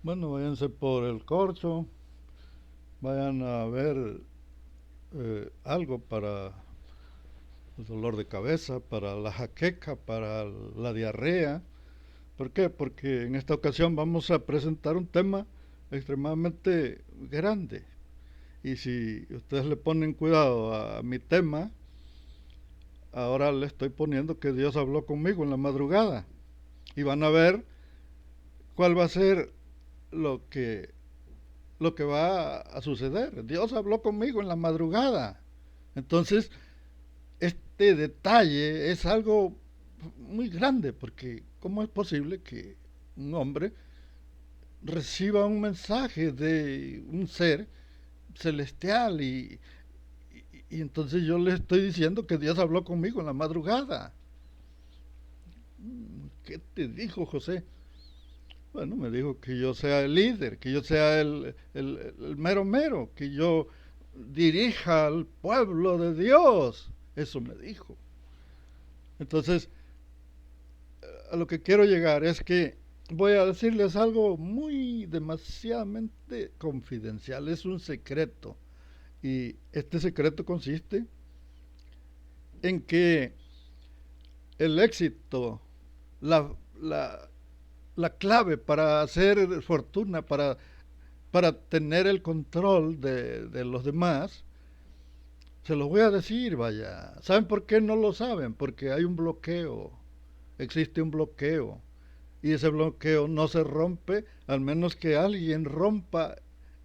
Bueno, váyanse por el corcho, vayan a ver algo para el dolor de cabeza, para la jaqueca, para la diarrea. ¿Por qué? Porque en esta ocasión vamos a presentar un tema extremadamente grande. Y si ustedes le ponen cuidado a mi tema, ahora le estoy poniendo que Dios habló conmigo en la madrugada. Y van a ver cuál va a ser lo que lo que va a suceder. Dios habló conmigo en la madrugada. Entonces, este detalle es algo muy grande, porque ¿cómo es posible que un hombre reciba un mensaje de un ser celestial y entonces yo le estoy diciendo que Dios habló conmigo en la madrugada? ¿Qué te dijo José? Bueno, me dijo que yo sea el líder, que yo sea el mero mero, que yo dirija al pueblo de Dios. Eso me dijo. Entonces, a lo que quiero llegar es que voy a decirles algo muy demasiadamente confidencial. Es un secreto. Y este secreto consiste en que el éxito, la, la, la clave para hacer fortuna, para tener el control de los demás, se los voy a decir, vaya. ¿Saben por qué no lo saben? Porque hay un bloqueo, existe un bloqueo. Y ese bloqueo no se rompe al menos que alguien rompa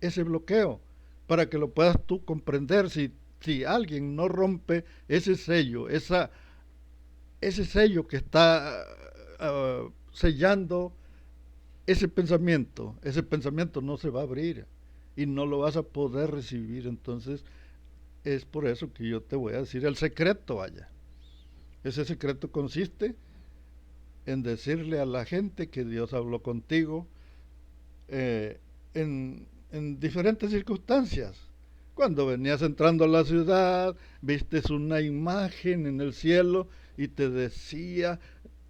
ese bloqueo para que lo puedas tú comprender. Si alguien no rompe ese sello, ese sello que está sellando ese pensamiento no se va a abrir y no lo vas a poder recibir. Entonces, es por eso que yo te voy a decir el secreto, vaya. Ese secreto consiste en decirle a la gente que Dios habló contigo en diferentes circunstancias. Cuando venías entrando a la ciudad, vistes una imagen en el cielo y te decía,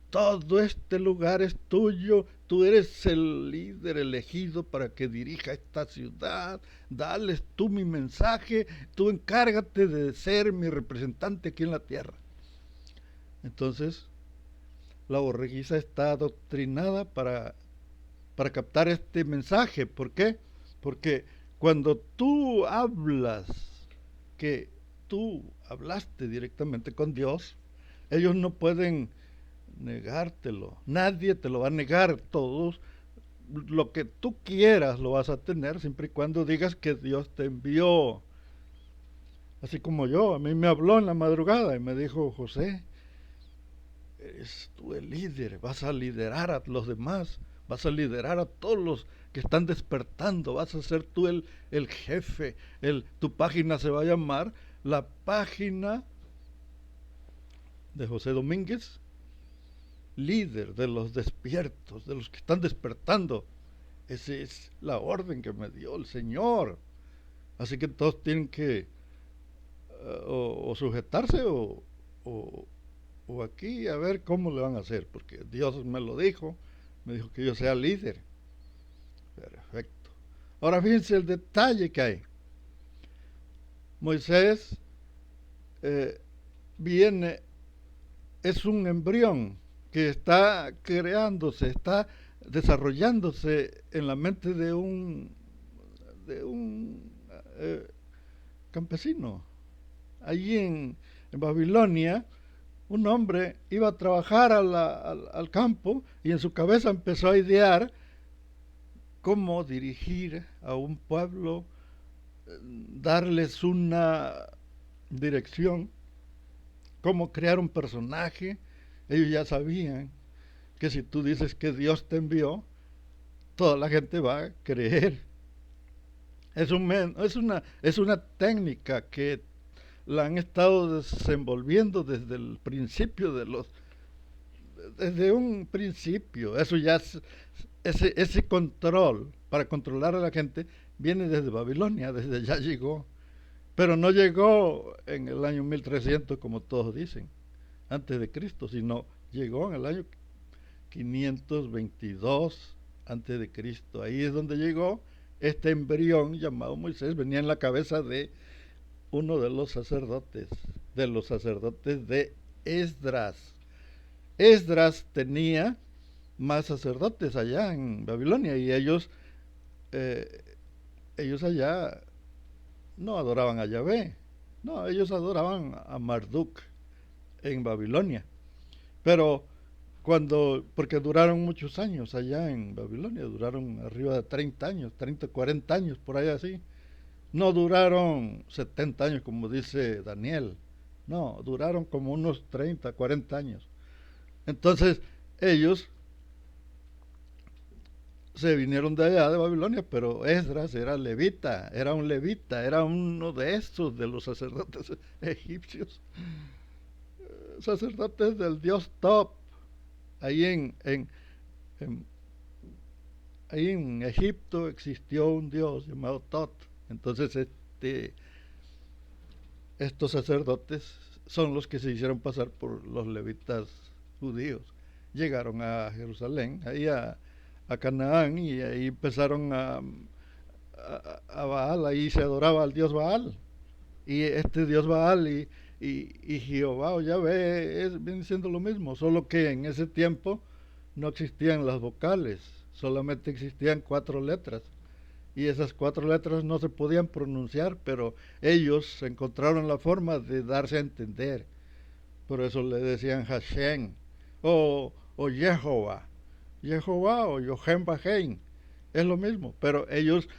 todo este lugar es tuyo, tú eres el líder elegido para que dirija esta ciudad, dales tú mi mensaje, tú encárgate de ser mi representante aquí en la tierra. Entonces, la borreguiza está adoctrinada para captar este mensaje. ¿Por qué? Porque cuando tú hablas que tú hablaste directamente con Dios, ellos no pueden negártelo. Nadie te lo va a negar. Todos lo que tú quieras lo vas a tener siempre y cuando digas que Dios te envió. Así como yo, a mí me habló en la madrugada y me dijo, José, eres tú el líder, vas a liderar a los demás, vas a liderar a todos los que están despertando, vas a ser tú el jefe, tu página se va a llamar la página de José Domínguez, líder de los despiertos, de los que están despertando. Esa es la orden que me dio el Señor. Así que todos tienen que o sujetarse o, o aquí a ver cómo le van a hacer, porque Dios me lo dijo, me dijo que yo sea líder. Perfecto. Ahora fíjense el detalle que hay. Moisés eh, viene, es un embrión que está creándose, está desarrollándose en la mente de un eh, campesino. Allí en Babilonia, un hombre iba a trabajar al campo y en su cabeza empezó a idear cómo dirigir a un pueblo, darles una dirección, cómo crear un personaje. Ellos ya sabían que si tú dices que Dios te envió, toda la gente va a creer. Es una técnica que la han estado desenvolviendo desde un principio. Eso ya ese control para controlar a la gente viene desde Babilonia, desde allá llegó. Pero no llegó en el año 1300 como todos dicen, antes de Cristo, sino llegó en el año 522 antes de Cristo. Ahí es donde llegó este embrión llamado Moisés, venía en la cabeza de uno de los sacerdotes de Esdras. Esdras tenía más sacerdotes allá en Babilonia y eh, ellos allá no adoraban a Yahvé, no, ellos adoraban a Marduk en Babilonia. Pero porque duraron muchos años allá en Babilonia, duraron arriba de 30 años, 30, 40 años, por ahí así. No duraron 70 años como dice Daniel, no, duraron como unos 30, 40 años. Entonces ellos se vinieron de allá de Babilonia, pero Esdras era levita, era un levita, era uno de estos de los sacerdotes egipcios, sacerdotes del dios Top. Ahí en, ahí en Egipto existió un dios llamado Tot. Entonces estos sacerdotes son los que se hicieron pasar por los levitas judíos. Llegaron a Jerusalén, ahí a Canaán, y ahí empezaron a Baal, ahí se adoraba al dios Baal. Y este dios Baal y Jehová o Yahvé viene siendo lo mismo, solo que en ese tiempo no existían las vocales, solamente existían 4 letras. Y esas 4 letras no se podían pronunciar, pero ellos encontraron la forma de darse a entender. Por eso le decían Hashem o Jehová. Jehová o Yohem Bahem. Es lo mismo, pero ellos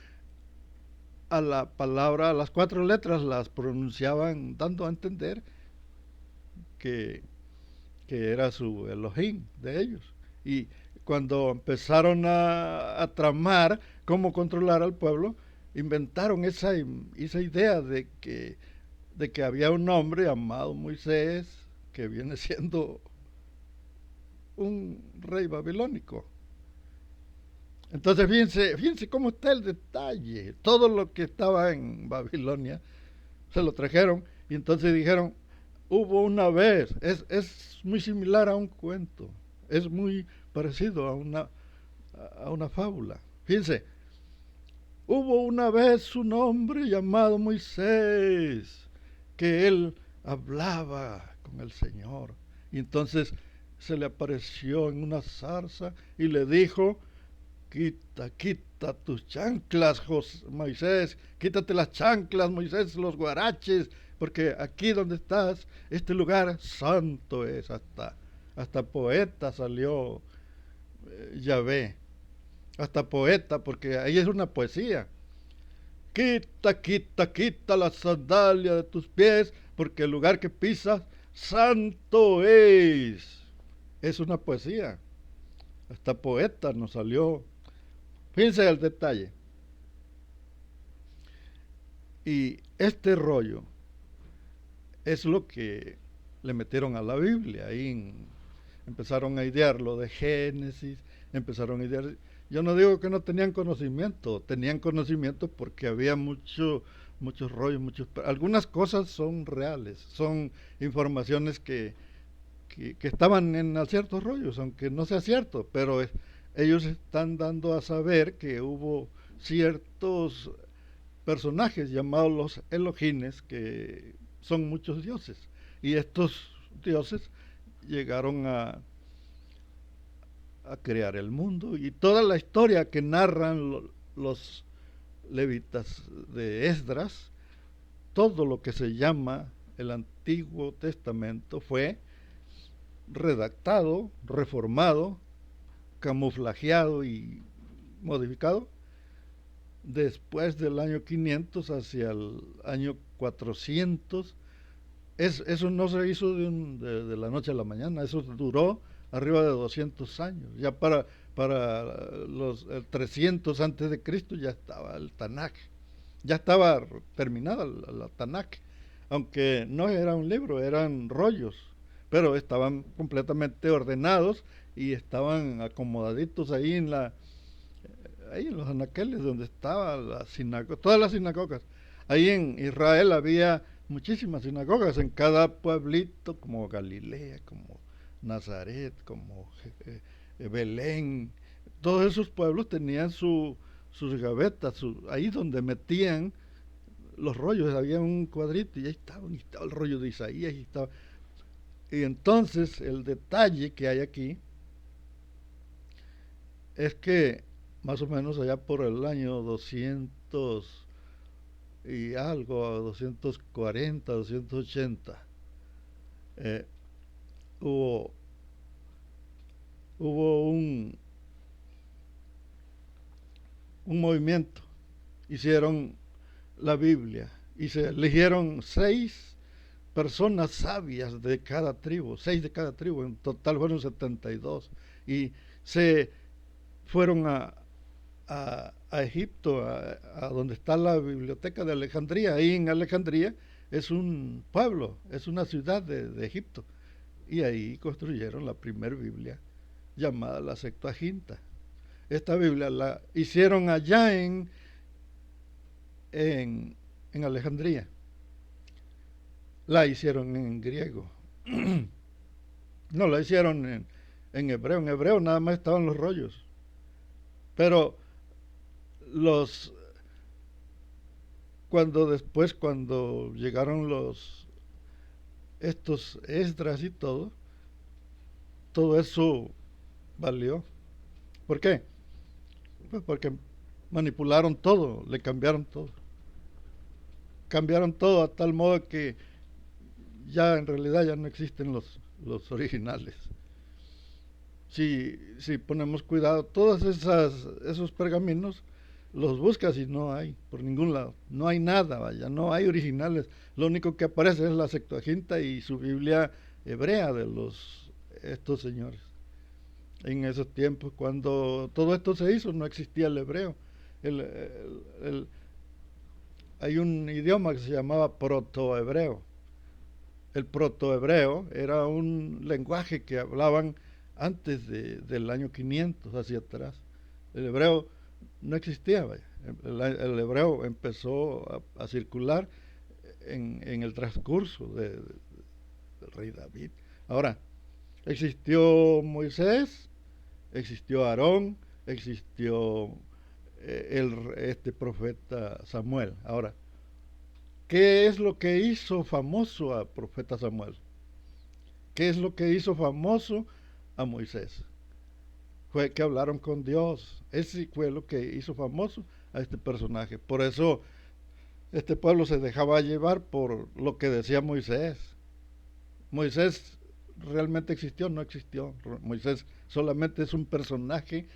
a la palabra, a las 4 letras las pronunciaban dando a entender que, que era su Elohim de ellos. Y cuando empezaron a tramar cómo controlar al pueblo, inventaron esa idea de que había un hombre llamado Moisés que viene siendo un rey babilónico. Entonces fíjense cómo está el detalle. Todo lo que estaba en Babilonia se lo trajeron y entonces dijeron, hubo una vez, es muy similar a un cuento, es muy parecido a una fábula. Fíjense, hubo una vez un hombre llamado Moisés, que él hablaba con el Señor. Y entonces se le apareció en una zarza y le dijo, quita tus chanclas, Moisés, quítate las chanclas, Moisés, los guaraches, porque aquí donde estás, este lugar santo es. Hasta poeta salió Yahvé, hasta poeta, porque ahí es una poesía. Quita las sandalias de tus pies, porque el lugar que pisas, santo es. Es una poesía. Hasta poeta nos salió. Fíjense el detalle. Y este rollo es lo que le metieron a la Biblia. Ahí empezaron a idear lo de Génesis, empezaron a idear. Yo no digo que no tenían conocimiento porque había muchos rollos, algunas cosas son reales, son informaciones que estaban en ciertos rollos, aunque no sea cierto, pero ellos están dando a saber que hubo ciertos personajes llamados los Elohines, que son muchos dioses, y estos dioses llegaron a crear el mundo, y toda la historia que narran los levitas de Esdras, todo lo que se llama el Antiguo Testamento fue redactado, reformado, camuflajeado y modificado después del año 500 hacia el año 400. Eso no se hizo de la noche a la mañana, eso duró arriba de 200 años. Ya para los 300 antes de Cristo ya estaba el Tanakh, ya estaba terminada la Tanakh, aunque no era un libro, eran rollos, pero estaban completamente ordenados y estaban acomodaditos ahí ahí en los anaqueles donde estaba la sinagoga, todas las sinagogas. Ahí en Israel había muchísimas sinagogas en cada pueblito, como Galilea, como Nazaret, como Belén, todos esos pueblos tenían sus gavetas, ahí donde metían los rollos, había un cuadrito y ahí estaba el rollo de Isaías, y estaba. Y entonces el detalle que hay aquí es que más o menos allá por el año 200 y algo, 240, 280, eh, hubo, hubo un movimiento, hicieron la Biblia y se eligieron 6 personas sabias de cada tribu, 6 de cada tribu, en total fueron 72, y se fueron a Egipto, a donde está la biblioteca de Alejandría. Ahí en Alejandría es un pueblo, es una ciudad de Egipto, y ahí construyeron la primera Biblia llamada la Septuaginta. Esta Biblia la hicieron allá en Alejandría, la hicieron en griego, no la hicieron en hebreo nada más estaban los rollos, pero los cuando llegaron estos Esdras y todo eso valió. ¿Por qué? Pues porque manipularon todo, le cambiaron todo a tal modo que ya en realidad ya no existen los originales. Si ponemos cuidado, todos esos pergaminos los buscas y no hay por ningún lado, no hay nada, vaya, no hay originales. Lo único que aparece es la Septuaginta y su Biblia hebrea de estos señores. En esos tiempos, cuando todo esto se hizo, no existía el hebreo. Hay un idioma que se llamaba protohebreo. El protohebreo era un lenguaje que hablaban antes del año 500 hacia atrás. El hebreo no existía, vaya. El hebreo empezó a circular en el transcurso del rey David. Ahora, existió Moisés, existió Aarón, existió este profeta Samuel. Ahora, ¿qué es lo que hizo famoso a profeta Samuel? ¿Qué es lo que hizo famoso a Moisés? Fue que hablaron con Dios. Ese fue lo que hizo famoso a este personaje. Por eso este pueblo se dejaba llevar por lo que decía Moisés. Moisés realmente existió, no existió. Moisés solamente es un personaje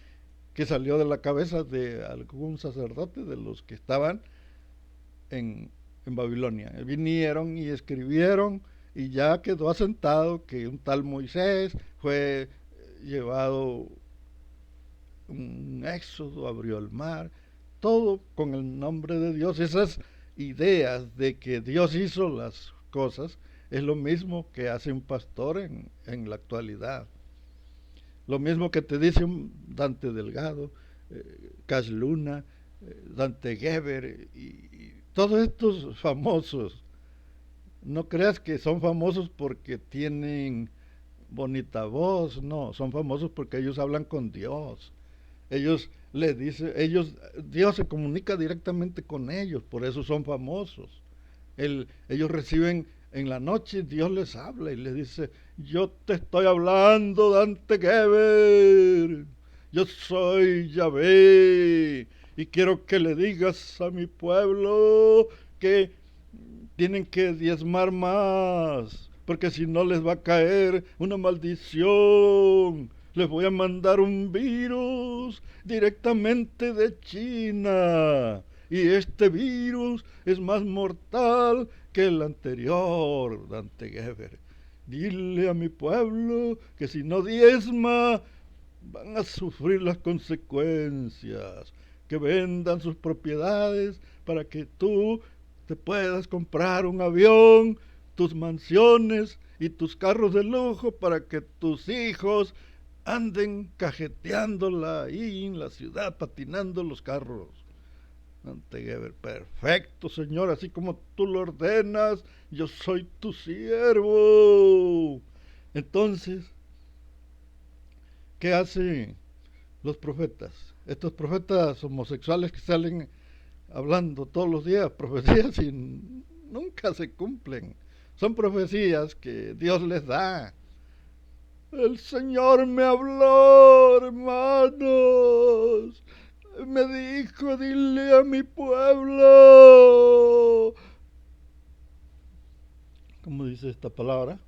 que salió de la cabeza de algún sacerdote de los que estaban en Babilonia. Vinieron y escribieron y ya quedó asentado que un tal Moisés fue llevado un éxodo, abrió el mar, todo con el nombre de Dios. Esas ideas de que Dios hizo las cosas es lo mismo que hace un pastor en la actualidad. Lo mismo que te dice un Dante Delgado, Cash Luna, Dante Geber y todos estos famosos. No creas que son famosos porque tienen bonita voz, no, son famosos porque ellos hablan con Dios. Dios se comunica directamente con ellos, por eso son famosos. Ellos reciben en la noche, Dios les habla y les dice: yo te estoy hablando, Dante Geber, yo soy Yahvé y quiero que le digas a mi pueblo que tienen que diezmar más, porque si no les va a caer una maldición. Les voy a mandar un virus directamente de China. Y este virus es más mortal que el anterior, Dante Geber. Dile a mi pueblo que si no diezma, van a sufrir las consecuencias. Que vendan sus propiedades para que tú te puedas comprar un avión, tus mansiones y tus carros de lujo para que tus hijos anden cajeteándola ahí en la ciudad, patinando los carros. Dante Geber: perfecto, Señor, así como tú lo ordenas, yo soy tu siervo. Entonces, ¿qué hace los profetas. Estos profetas homosexuales que salen hablando todos los días profecías y nunca se cumplen. Son profecías que Dios les da. El Señor me habló, hermanos. Me dijo, dile a mi pueblo. ¿Cómo dice esta palabra?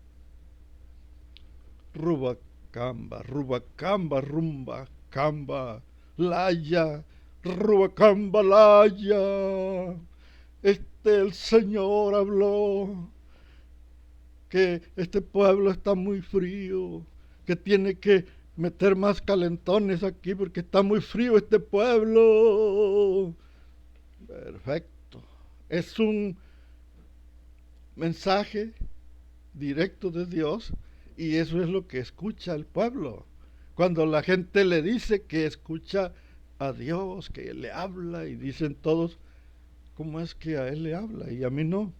Rubacamba, Rubacamba, Rumba, Camba, Laya, Rubacamba, Laya. El Señor habló que este pueblo está muy frío, que tiene que meter más calentones aquí porque está muy frío este pueblo. Perfecto. Es un mensaje directo de Dios y eso es lo que escucha el pueblo. Cuando la gente le dice que escucha a Dios, que le habla y dicen todos, ¿cómo es que a él le habla y a mí no?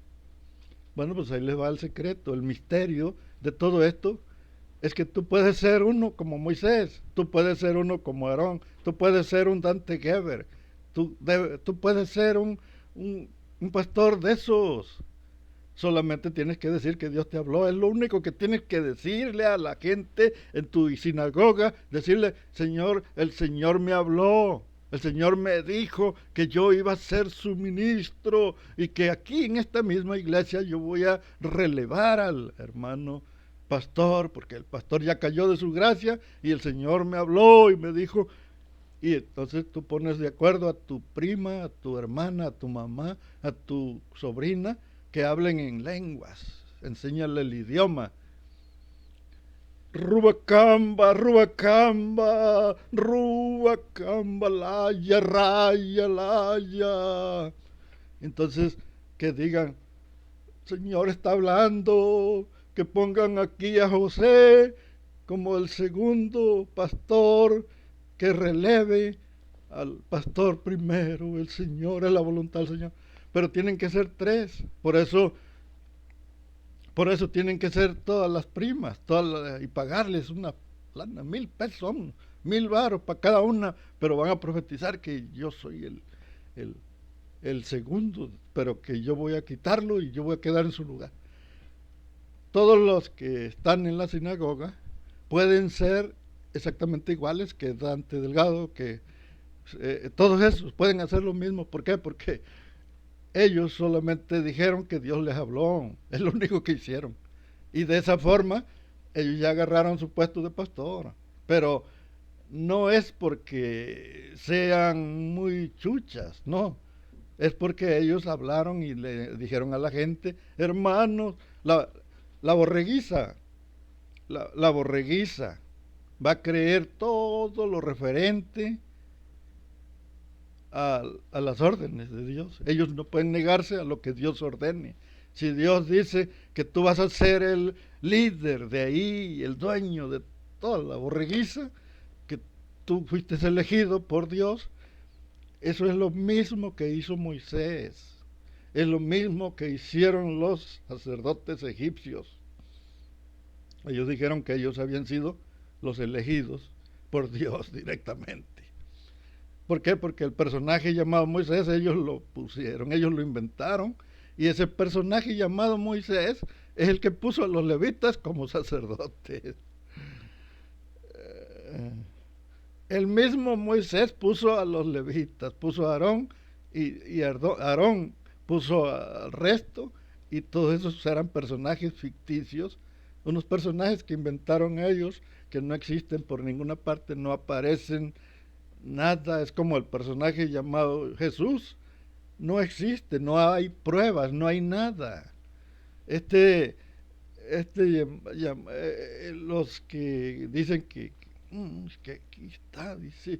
Bueno, pues ahí les va el secreto, el misterio de todo esto es que tú puedes ser uno como Moisés, tú puedes ser uno como Aarón, tú puedes ser un Dante Gebel, tú puedes ser un pastor de esos. Solamente tienes que decir que Dios te habló, es lo único que tienes que decirle a la gente en tu sinagoga, decirle, Señor, el Señor me habló. El Señor me dijo que yo iba a ser su ministro y que aquí en esta misma iglesia yo voy a relevar al hermano pastor, porque el pastor ya cayó de su gracia y el Señor me habló y me dijo, y entonces tú pones de acuerdo a tu prima, a tu hermana, a tu mamá, a tu sobrina, que hablen en lenguas, enséñale el idioma. Rubacamba, Rubacamba, Rubacamba, Laya, Raya, Laya. Entonces, que digan, Señor está hablando, que pongan aquí a José como el segundo pastor que releve al pastor primero. El Señor es la voluntad del Señor. Pero tienen que ser tres. Por eso tienen que ser todas las primas y pagarles una lana, 1,000 pesos, 1,000 varos para cada una, pero van a profetizar que yo soy el segundo, pero que yo voy a quitarlo y yo voy a quedar en su lugar. Todos los que están en la sinagoga pueden ser exactamente iguales que Dante Delgado, que todos esos pueden hacer lo mismo. ¿Por qué? Porque ellos solamente dijeron que Dios les habló, es lo único que hicieron. Y de esa forma, ellos ya agarraron su puesto de pastor. Pero no es porque sean muy chuchas, no. Es porque ellos hablaron y le dijeron a la gente, hermanos, la borreguiza, la borreguiza va a creer todo lo referente a las órdenes de Dios. Ellos no pueden negarse a lo que Dios ordene. Si Dios dice que tú vas a ser el líder de ahí, el dueño de toda la borreguiza, que tú fuiste elegido por Dios, eso es lo mismo que hizo Moisés. Es lo mismo que hicieron los sacerdotes egipcios. Ellos dijeron que ellos habían sido los elegidos por Dios directamente. ¿Por qué? Porque el personaje llamado Moisés ellos lo pusieron, ellos lo inventaron, y ese personaje llamado Moisés es el que puso a los levitas como sacerdotes. El mismo Moisés puso a los levitas, puso a Aarón, y Aarón puso al resto, y todos esos eran personajes ficticios, unos personajes que inventaron ellos, que no existen por ninguna parte, no aparecen nada. Es como el personaje llamado Jesús, no existe, no hay pruebas, no hay nada. Los que dicen que aquí está, dice,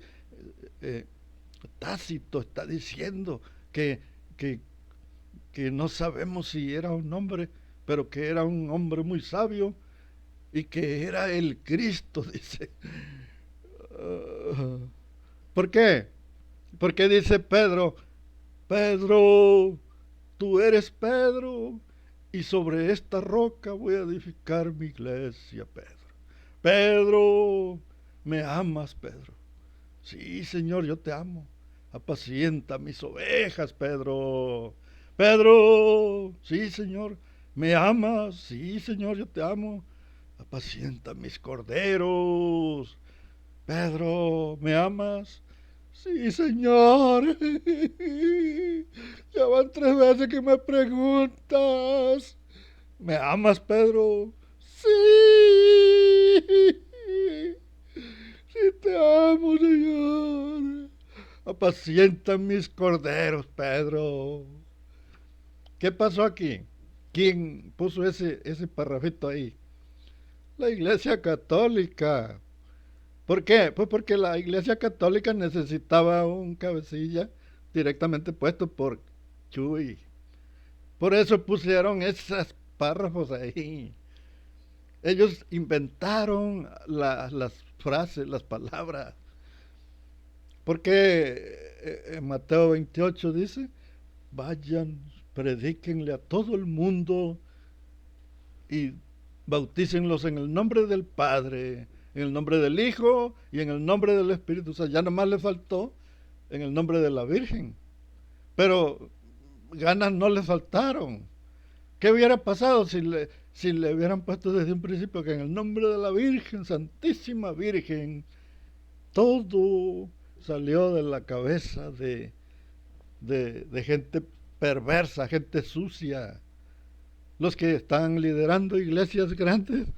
eh, Tácito está diciendo que, que, que no sabemos si era un hombre, pero que era un hombre muy sabio y que era el Cristo, dice. ¿Por qué? Porque dice Pedro, Pedro, tú eres Pedro, y sobre esta roca voy a edificar mi iglesia, Pedro. Pedro, me amas, Pedro. Sí, Señor, yo te amo. Apacienta mis ovejas, Pedro. Pedro, sí, Señor, ¿me amas? Sí, Señor, yo te amo. Apacienta mis corderos. Pedro, ¿me amas? Sí, Señor. Ya van 3 veces que me preguntas. ¿Me amas, Pedro? Sí. Sí te amo, Señor. Apacienta mis corderos, Pedro. ¿Qué pasó aquí? ¿Quién puso ese parrafito ahí? La Iglesia Católica. ¿Por qué? Pues porque la Iglesia Católica necesitaba un cabecilla directamente puesto por Chuy. Por eso pusieron esos párrafos ahí. Ellos inventaron las frases, las palabras. Porque en Mateo 28 dice, vayan, predíquenle a todo el mundo y bautícenlos en el nombre del Padre, en el nombre del Hijo y en el nombre del Espíritu. O sea, ya nomás le faltó en el nombre de la Virgen. Pero ganas no le faltaron. ¿Qué hubiera pasado si le hubieran puesto desde un principio que en el nombre de la Virgen, Santísima Virgen, todo salió de la cabeza de gente perversa, gente sucia? Los que están liderando iglesias grandes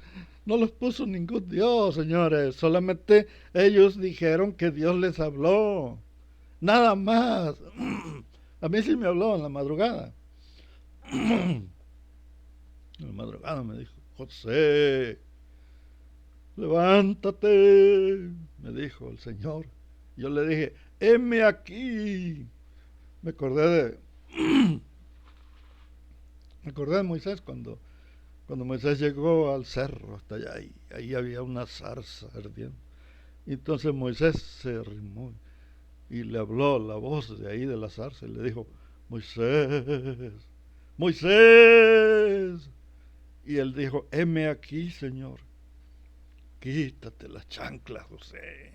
no los puso ningún Dios, señores. Solamente ellos dijeron que Dios les habló. Nada más. A mí sí me habló en la madrugada. En la madrugada me dijo, José, levántate, me dijo el Señor. Yo le dije, heme aquí. Me acordé de, me acordé de Moisés cuando Moisés llegó al cerro hasta allá, y ahí había una zarza ardiendo. Y entonces Moisés se arrimó y le habló la voz de ahí de la zarza y le dijo, Moisés, Moisés. Y él dijo, heme aquí, Señor. Quítate las chanclas, José.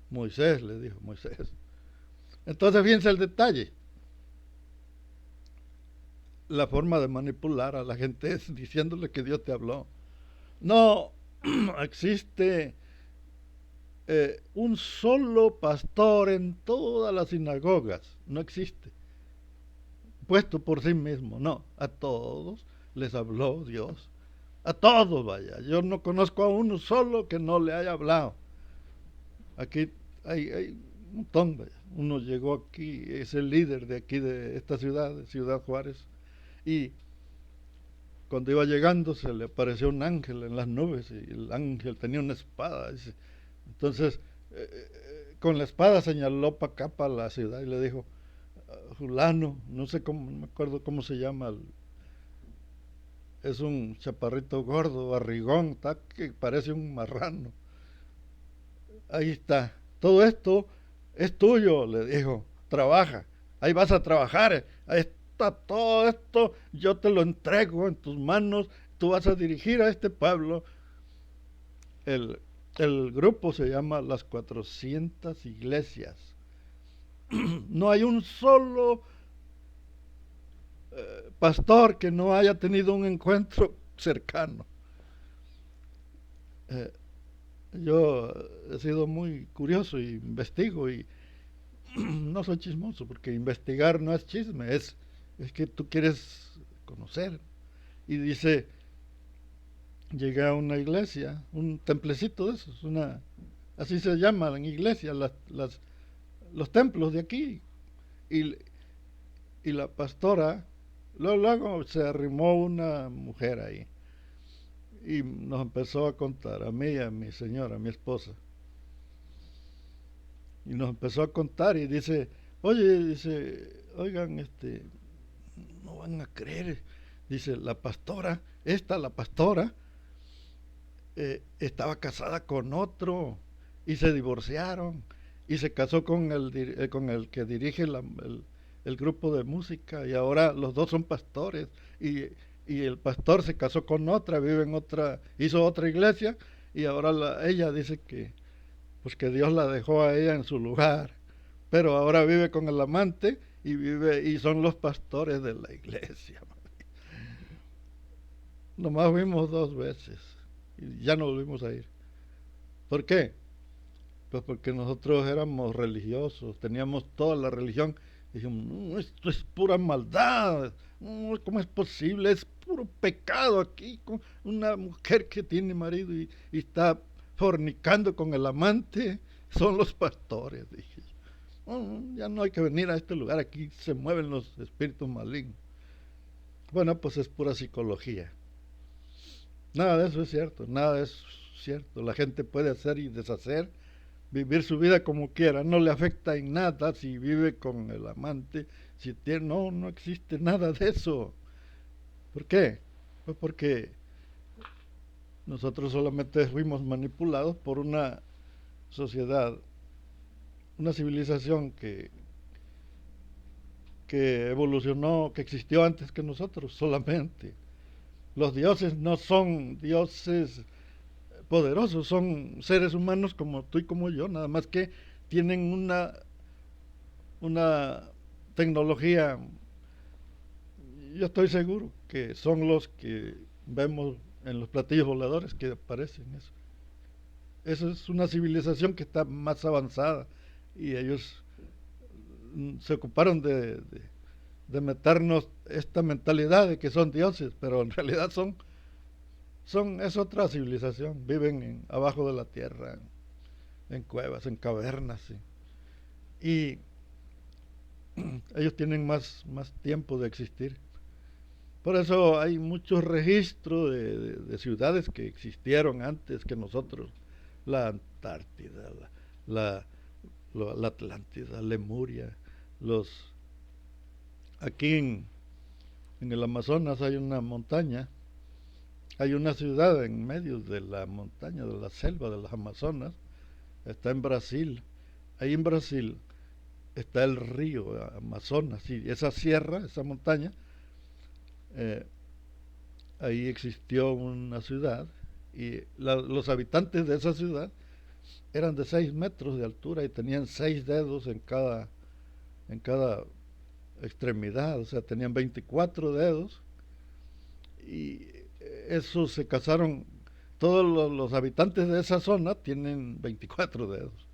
Moisés, le dijo Moisés. Entonces fíjense el detalle. La forma de manipular a la gente es diciéndole que Dios te habló. No existe un solo pastor en todas las sinagogas. No existe. Puesto por sí mismo. No, a todos les habló Dios. A todos, vaya. Yo no conozco a uno solo que no le haya hablado. Aquí hay un montón, vaya. Uno llegó aquí, es el líder de aquí, de esta ciudad, de Ciudad Juárez, y cuando iba llegando se le apareció un ángel en las nubes, y el ángel tenía una espada. Dice. Entonces, con la espada señaló para acá, para la ciudad, y le dijo, fulano, no sé cómo, no me acuerdo cómo se llama, es un chaparrito gordo, barrigón, está que parece un marrano. Ahí está, todo esto es tuyo, le dijo, trabaja, ahí vas a trabajar, ahí está todo esto, yo te lo entrego en tus manos, tú vas a dirigir a este pueblo. El grupo se llama Las 400 Iglesias. No hay un solo pastor que no haya tenido un encuentro cercano. Yo he sido muy curioso y investigo, y no soy chismoso, porque investigar no es chisme, es que tú quieres conocer. Y dice, llegué a una iglesia, un templecito de esos, así se llaman iglesias, los templos de aquí. Y, y la pastora, luego se arrimó una mujer ahí y nos empezó a contar, a mí y a mi señora, a mi esposa. Y nos empezó a contar y dice, oye, dice, oigan, no van a creer. Dice, la pastora, la pastora, estaba casada con otro y se divorciaron y se casó con el que dirige el grupo de música, y ahora los dos son pastores, y el pastor se casó con otra, vive en otra, hizo otra iglesia, y ahora ella dice pues que Dios la dejó a ella en su lugar, pero ahora vive con el amante y son los pastores de la iglesia. Nomás fuimos 2 veces y ya no volvimos a ir. ¿Por qué? Pues porque nosotros éramos religiosos, teníamos toda la religión. Y dijimos, no, esto es pura maldad. No, ¿cómo es posible? Es puro pecado aquí con una mujer que tiene marido y está fornicando con el amante. Son los pastores, dije yo. No, ya no hay que venir a este lugar, aquí se mueven los espíritus malignos. Bueno, pues es pura psicología. Nada de eso es cierto, nada de eso es cierto. La gente puede hacer y deshacer, vivir su vida como quiera, no le afecta en nada si vive con el amante, si tiene, no, no existe nada de eso. ¿Por qué? Pues porque nosotros solamente fuimos manipulados por una sociedad, una civilización que evolucionó, que existió antes que nosotros solamente. Los dioses no son dioses poderosos, son seres humanos como tú y como yo, nada más que tienen una tecnología. Yo estoy seguro que son los que vemos en los platillos voladores que aparecen eso. Eso es una civilización que está más avanzada y ellos se ocuparon de meternos esta mentalidad de que son dioses, pero en realidad es otra civilización, viven abajo de la tierra, en cuevas, en cavernas, ¿sí? Y ellos tienen más tiempo de existir. Por eso hay muchos registros de ciudades que existieron antes que nosotros. La Antártida, la, la Atlántida, Lemuria, los... Aquí en el Amazonas hay una montaña, hay una ciudad en medio de la montaña, de la selva de las Amazonas, está en Brasil. Ahí en Brasil está el río Amazonas, y esa sierra, esa montaña, eh, ahí existió una ciudad y los habitantes de esa ciudad eran de 6 metros de altura y tenían 6 dedos en cada extremidad, o sea, tenían 24 dedos y eso se casaron, todos los habitantes de esa zona tienen 24 dedos.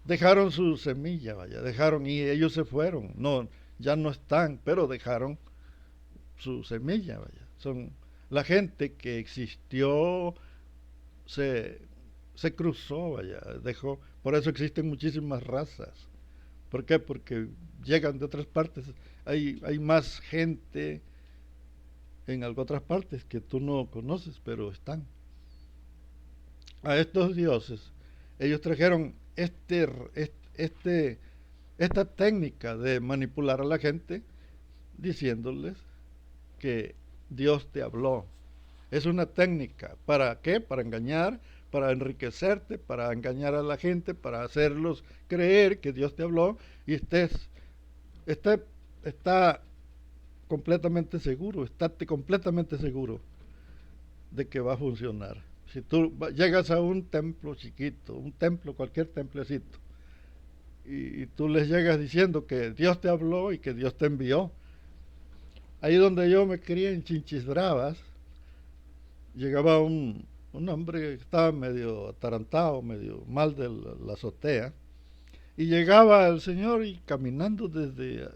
Dejaron su semilla, vaya, dejaron y ellos se fueron, no, ya no están, pero dejaron su semilla, vaya. Son la gente que existió, se, se cruzó, vaya, dejó, por eso existen muchísimas razas. ¿Por qué? Porque llegan de otras partes, hay más gente en otras partes que tú no conoces, pero están. A estos dioses, ellos trajeron esta técnica de manipular a la gente diciéndoles que Dios te habló. Es una técnica. ¿Para qué? Para engañar, para enriquecerte, para engañar a la gente, para hacerlos creer que Dios te habló y está completamente seguro, estate completamente seguro de que va a funcionar. Si tú llegas a un templo chiquito, un templo, cualquier templecito, y tú les llegas diciendo que Dios te habló y que Dios te envió, ahí donde yo me crié en Chinchis Bravas, llegaba un hombre que estaba medio atarantado, medio mal de la azotea, y llegaba el señor y caminando desde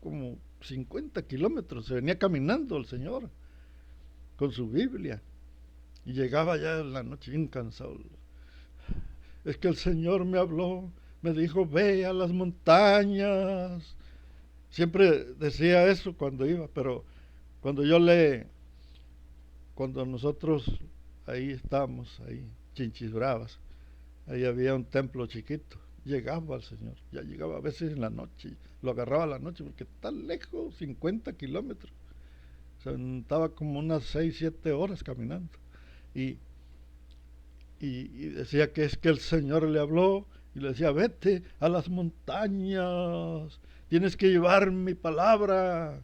como 50 kilómetros, se venía caminando el señor con su Biblia, y llegaba ya en la noche bien cansado. Es que el Señor me habló, me dijo, ve a las montañas. Siempre decía eso cuando iba, pero cuando cuando nosotros ahí estábamos, ahí, Chinchis Bravas, ahí había un templo chiquito, llegaba al Señor, ya llegaba a veces en la noche, lo agarraba a la noche porque está lejos, 50 kilómetros, o sea, estaba como unas 6, 7 horas caminando, y, y decía que es que el Señor le habló, y le decía, vete a las montañas, tienes que llevar mi palabra.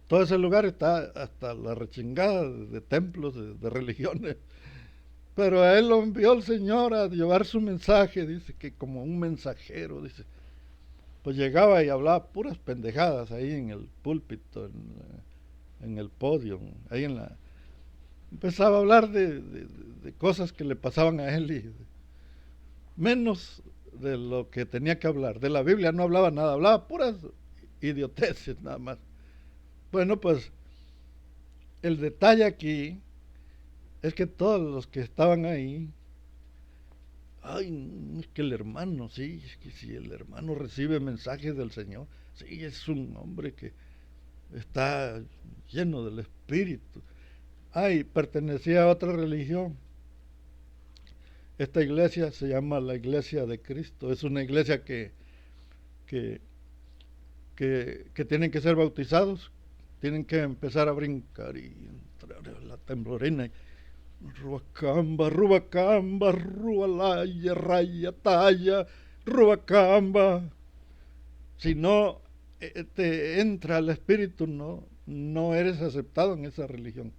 Todo ese lugar está hasta la rechingada de templos, de religiones. Pero a él lo envió el Señor a llevar su mensaje, dice que como un mensajero, dice. Pues llegaba y hablaba puras pendejadas ahí en el púlpito, en el podio, ahí en la... Empezaba a hablar de cosas que le pasaban a él y menos de lo que tenía que hablar. De la Biblia no hablaba nada, hablaba puras idioteces nada más. Bueno, pues el detalle aquí es que todos los que estaban ahí, ay, es que el hermano, sí, es que si el hermano recibe mensajes del Señor, sí, es un hombre que está lleno del Espíritu. Ay, pertenecía a otra religión. Esta iglesia se llama la Iglesia de Cristo. Es una iglesia que, que tienen que ser bautizados, tienen que empezar a brincar y entrar en la temblorina. Ruacamba, Rubacamba, Rualaya, Raya, Talla, Rubacamba. Si no te entra el espíritu, no eres aceptado en esa religión.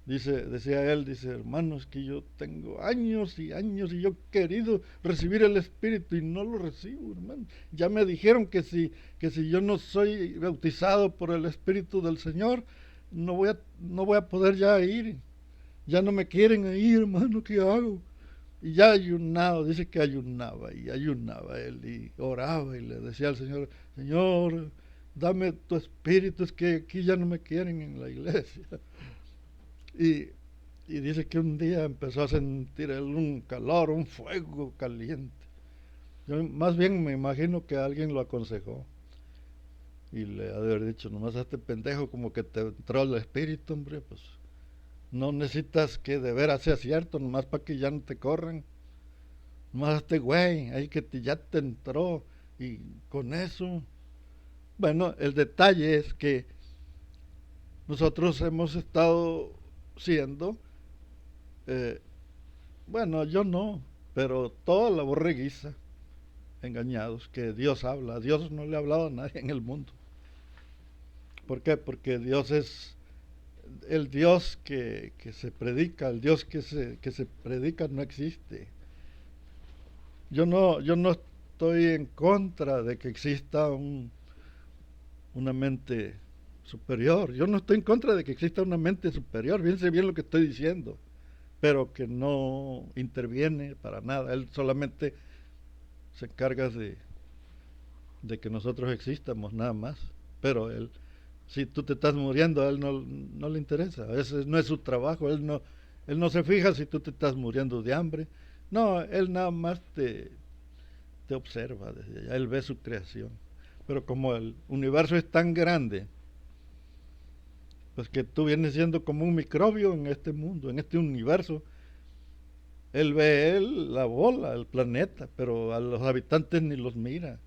Decía él, hermanos, que yo tengo años y años y yo he querido recibir el Espíritu y no lo recibo, hermano. Ya me dijeron que si yo no soy bautizado por el Espíritu del Señor, no voy a poder ya ir. Ya no me quieren ir, hermano, ¿qué hago? Y ya ayunado, dice que ayunaba él y oraba y le decía al Señor, Señor, dame tu Espíritu, es que aquí ya no me quieren en la iglesia. Y dice que un día empezó a sentir él un calor, un fuego caliente. Yo más bien me imagino que alguien lo aconsejó y le ha de haber dicho, nomás a este pendejo como que te entró el espíritu, hombre, pues no necesitas que de veras sea cierto, nomás para que ya no te corran. Nomás a este güey, ahí que ya te entró y con eso. Bueno, el detalle es que nosotros hemos estado siendo, bueno, yo no, pero toda la borreguiza, engañados, que Dios habla. Dios no le ha hablado a nadie en el mundo. ¿Por qué? Porque Dios es el Dios que se predica, el Dios que se predica no existe. Yo no estoy en contra de que exista una mente superior. Yo no estoy en contra de que exista una mente superior. Fíjense bien lo que estoy diciendo. Pero que no interviene para nada. Él solamente se encarga de que nosotros existamos, nada más. Pero él, si tú te estás muriendo, a él no le interesa. Ese no es su trabajo. Él no se fija si tú te estás muriendo de hambre. No, él nada más te observa desde allá. Él ve su creación. Pero como el universo es tan grande, pues que tú vienes siendo como un microbio en este mundo, en este universo. Él ve la bola, el planeta, pero a los habitantes ni los mira.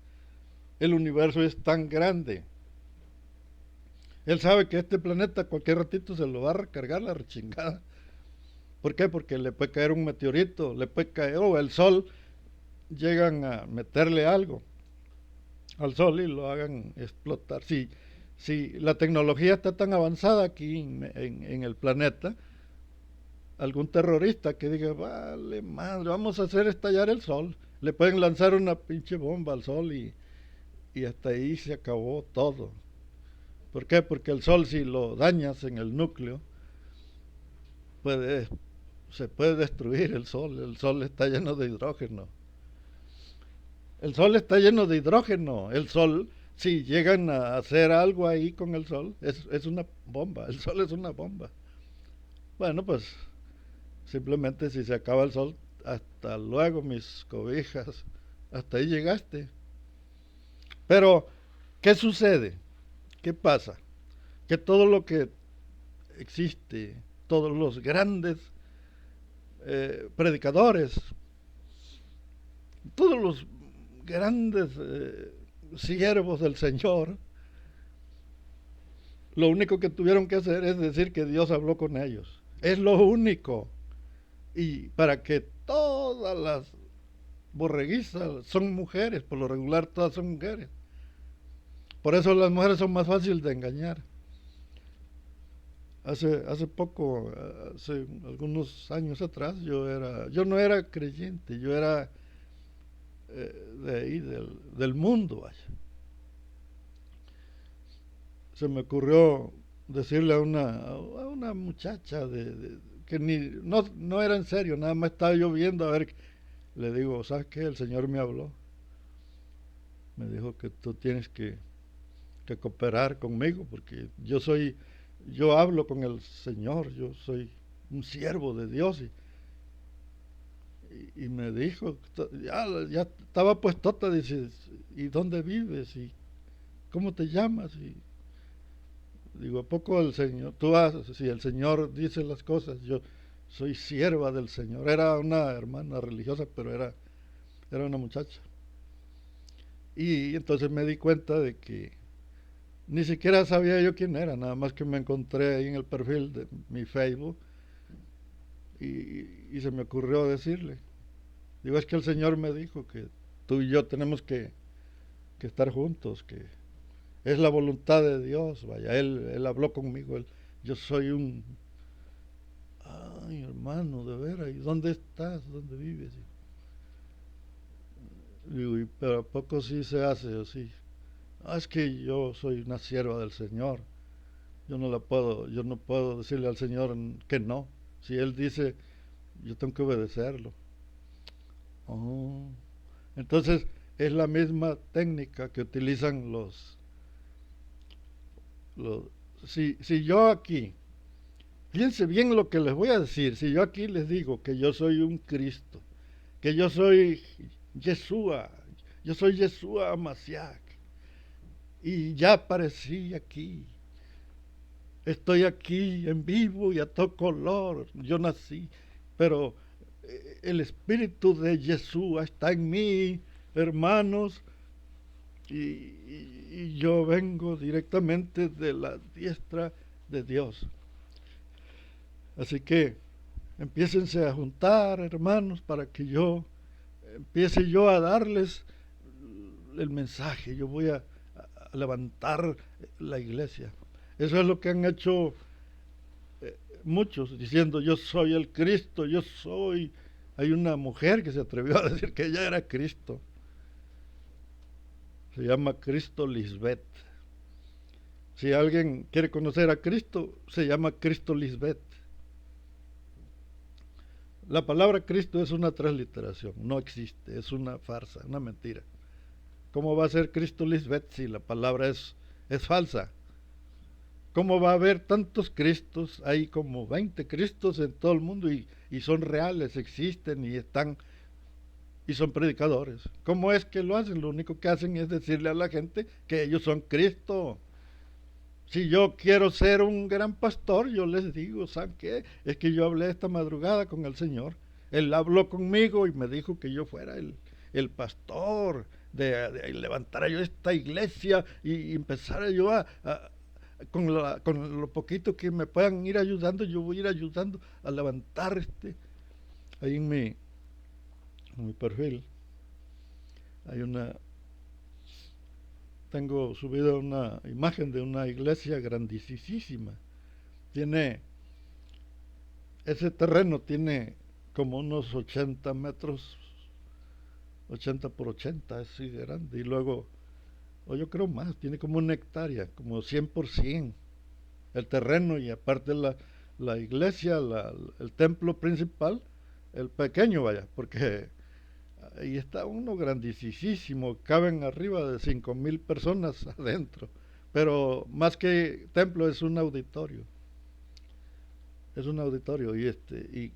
El universo es tan grande. Él sabe que este planeta cualquier ratito se lo va a recargar la rechingada. ¿Por qué? Porque le puede caer un meteorito, le puede caer, o el sol, llegan a meterle algo al sol y lo hagan explotar. Si la tecnología está tan avanzada aquí en el planeta, algún terrorista que diga, vale madre, vamos a hacer estallar el sol. Le pueden lanzar una pinche bomba al sol y hasta ahí se acabó todo. ¿Por qué? Porque el sol, si lo dañas en el núcleo, se puede destruir el sol. El sol está lleno de hidrógeno. El sol está lleno de hidrógeno. El sol, si llegan a hacer algo ahí con el sol, es una bomba. El sol es una bomba. Bueno, pues simplemente si se acaba el sol, hasta luego mis cobijas, hasta ahí llegaste. Pero, ¿qué sucede? ¿Qué pasa? Que todo lo que existe, todos los grandes predicadores, todos los grandes siervos del Señor, lo único que tuvieron que hacer es decir que Dios habló con ellos. Es lo único. Y para que todas las borreguizas son mujeres, por lo regular todas son mujeres. Por eso las mujeres son más fáciles de engañar. hace poco, hace algunos años atrás, yo no era creyente, yo era de ahí, del mundo, vaya. Se me ocurrió decirle a una muchacha que no era en serio, nada más estaba yo viendo a ver, le digo, ¿sabes qué? El Señor me habló, me dijo que tú tienes que cooperar conmigo porque yo hablo con el Señor, yo soy un siervo de Dios y me dijo, ya estaba puestota, dice, ¿y dónde vives? ¿Y cómo te llamas? Y digo, ¿a poco el Señor? Si el Señor dice las cosas, yo soy sierva del Señor. Era una hermana religiosa, pero era una muchacha. Y entonces me di cuenta de que ni siquiera sabía yo quién era, nada más que me encontré ahí en el perfil de mi Facebook y se me ocurrió decirle. Digo, es que el Señor me dijo que tú y yo tenemos que estar juntos, que es la voluntad de Dios, vaya, él habló conmigo, yo soy ay hermano, de veras, ¿y dónde estás? ¿Dónde vives? Digo, pero ¿a poco sí se hace así? Es que yo soy una sierva del Señor, yo no puedo decirle al Señor que no, si Él dice, yo tengo que obedecerlo. Oh. Entonces es la misma técnica que utilizan los si yo aquí, fíjense bien lo que les voy a decir, si yo aquí les digo que yo soy un Cristo, que yo soy Yeshua, yo soy Yeshua Mashiach, y ya aparecí aquí, estoy aquí en vivo y a todo color, yo nací, pero el espíritu de Yeshua está en mí, hermanos, y yo vengo directamente de la diestra de Dios. Así que empiécense a juntar, hermanos, para que empiece yo a darles el mensaje. Yo voy a levantar la iglesia. Eso es lo que han hecho muchos, diciendo yo soy el Cristo, yo soy. Hay una mujer que se atrevió a decir que ella era Cristo. Se llama Cristo Lisbeth. Si alguien quiere conocer a Cristo, se llama Cristo Lisbeth. La palabra Cristo es una transliteración, no existe, es una farsa, una mentira. ¿Cómo va a ser Cristo Lisbeth si la palabra es falsa? ¿Cómo va a haber tantos Cristos? Hay como 20 Cristos en todo el mundo y son reales, existen y son predicadores. ¿Cómo es que lo hacen? Lo único que hacen es decirle a la gente que ellos son Cristo. Si yo quiero ser un gran pastor, yo les digo, ¿saben qué? Es que yo hablé esta madrugada con el Señor. Él habló conmigo y me dijo que yo fuera el pastor, de levantar yo esta iglesia y empezar yo con lo poquito que me puedan ir ayudando, yo voy a ir ayudando a levantar ahí en mi perfil. Tengo subida una imagen de una iglesia grandísima. Ese terreno tiene como unos 80 metros, 80 por 80, es así grande. Y luego, o yo creo más, tiene como una hectárea, como 100 por 100 el terreno y aparte la iglesia, el templo principal, el pequeño vaya, porque ahí está uno grandísimo, caben arriba de 5,000 personas adentro, pero más que templo es un auditorio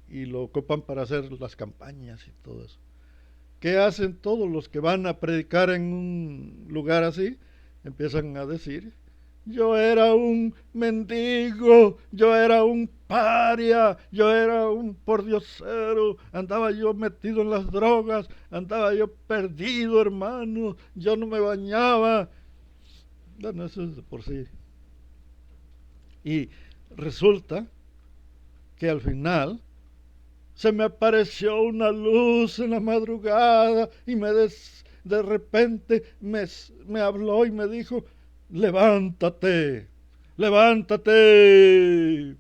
y lo ocupan para hacer las campañas y todo eso. ¿Qué hacen todos los que van a predicar en un lugar así? Empiezan a decir, yo era un mendigo, yo era un paria, yo era un pordiosero, andaba yo metido en las drogas, andaba yo perdido, hermano, yo no me bañaba. Bueno, eso es de por sí. Y resulta que al final se me apareció una luz en la madrugada y de repente me habló y me dijo, levántate, levántate.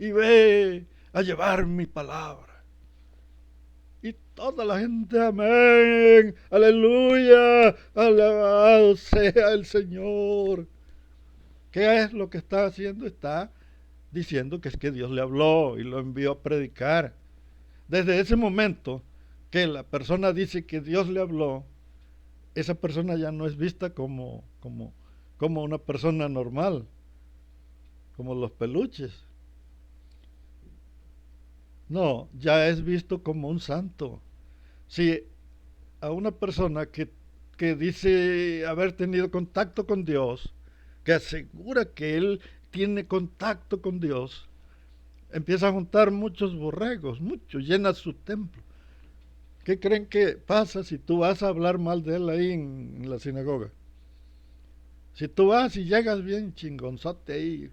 y ve a llevar mi palabra. Y toda la gente, amén, aleluya, alabado sea el Señor. ¿Qué es lo que está haciendo? Está diciendo que es que Dios le habló y lo envió a predicar. Desde ese momento que la persona dice que Dios le habló, esa persona ya no es vista como una persona normal, como los peluches. No, ya es visto como un santo. Si a una persona que dice haber tenido contacto con Dios, que asegura que él tiene contacto con Dios, empieza a juntar muchos borregos, muchos, llena su templo. ¿Qué creen que pasa si tú vas a hablar mal de él ahí en la sinagoga? Si tú vas y llegas bien chingonzote ahí,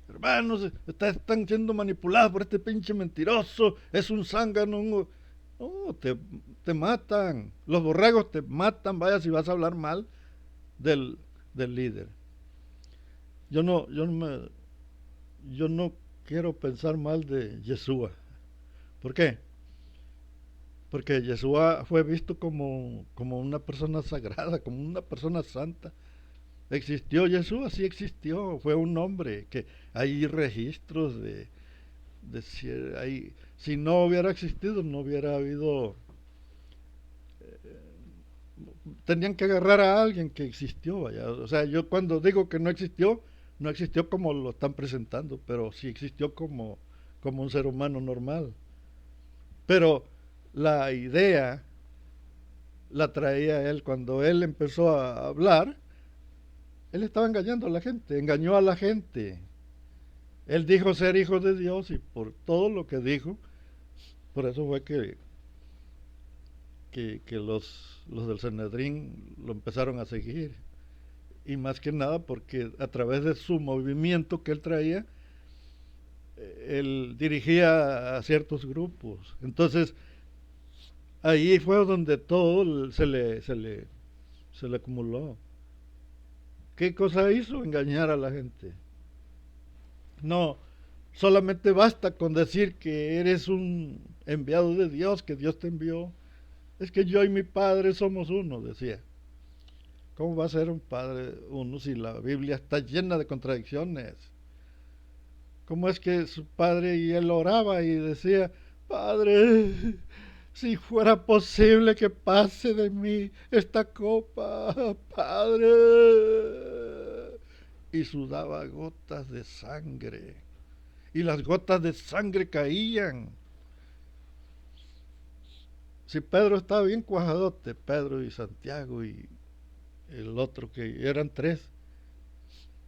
hermanos, están siendo manipulados por este pinche mentiroso, es un zángano, no, te matan, los borregos te matan, vaya si vas a hablar mal del, del líder. Yo no quiero pensar mal de Yeshua. ¿Por qué? Porque Yeshua fue visto como una persona sagrada, como una persona santa. ¿Existió Yeshua? Sí existió, fue un hombre, que hay registros de si, si no hubiera existido, no hubiera habido... Tenían que agarrar a alguien que existió, vaya. O sea, yo cuando digo que no existió, no existió como lo están presentando, pero sí existió como un ser humano normal. Pero la idea la traía él cuando él empezó a hablar. Él estaba engañando a la gente, engañó a la gente. Él dijo ser hijo de Dios y por todo lo que dijo, por eso fue que los del Sanedrín lo empezaron a seguir. Y más que nada porque a través de su movimiento que él traía, él dirigía a ciertos grupos. Entonces, ahí fue donde todo se le acumuló. ¿Qué cosa hizo? Engañar a la gente. No, solamente basta con decir que eres un enviado de Dios, que Dios te envió. Es que yo y mi padre somos uno, decía. ¿Cómo va a ser un padre uno si la Biblia está llena de contradicciones? ¿Cómo es que su padre y él oraba y decía, Padre, si fuera posible que pase de mí esta copa, Padre? Y sudaba gotas de sangre. Y las gotas de sangre caían. Si Pedro estaba bien cuajadote, Pedro y Santiago y el otro que eran tres,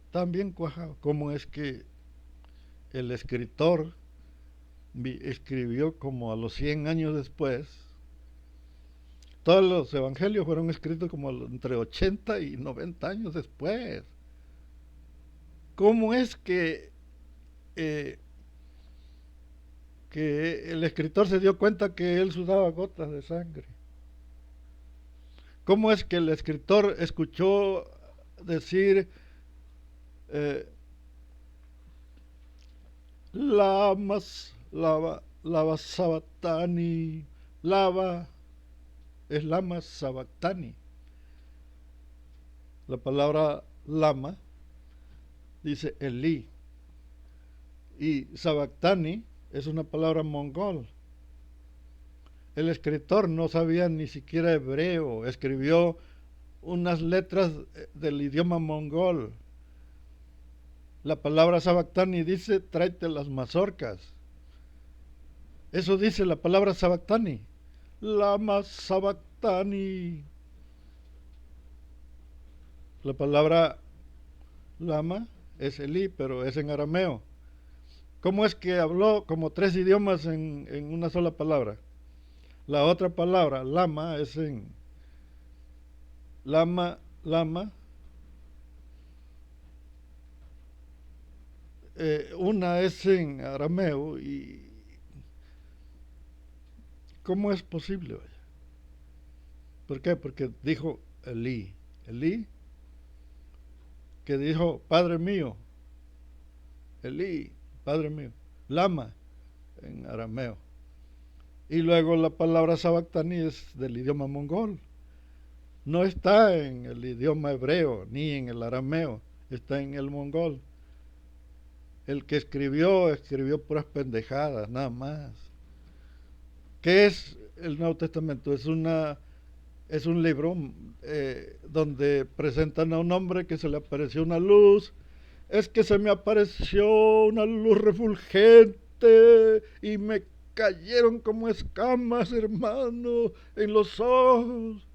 estaban bien cuajados. ¿Cómo es que el escritor escribió como a los 100 años después? Todos los evangelios fueron escritos como entre 80 y 90 años después. ¿Cómo es eh, que el escritor se dio cuenta que él sudaba gotas de sangre? ¿Cómo es que el escritor escuchó decir eh, lava sabatani, lava es lama sabactani? La palabra lama dice Elí y sabactani es una palabra mongol. El escritor no sabía ni siquiera hebreo, escribió unas letras del idioma mongol. La palabra sabactani dice tráete las mazorcas. Eso dice la palabra sabactani. Lama sabactani. La palabra lama es Elí, pero es en arameo. ¿Cómo es que habló como tres idiomas en una sola palabra? La otra palabra, lama, es en lama. Una es en arameo y ¿cómo es posible? Vaya? ¿Por qué? Porque dijo Elí, que dijo Padre mío, Elí, Padre mío. lama en arameo. Y luego la palabra sabactani es del idioma mongol. No está en el idioma hebreo ni en el arameo, está en el mongol. El que escribió puras pendejadas, nada más. ¿Qué es el Nuevo Testamento? Es un libro donde presentan a un hombre que se le apareció una luz. Es que se me apareció una luz refulgente y me cayeron como escamas, hermano, en los ojos.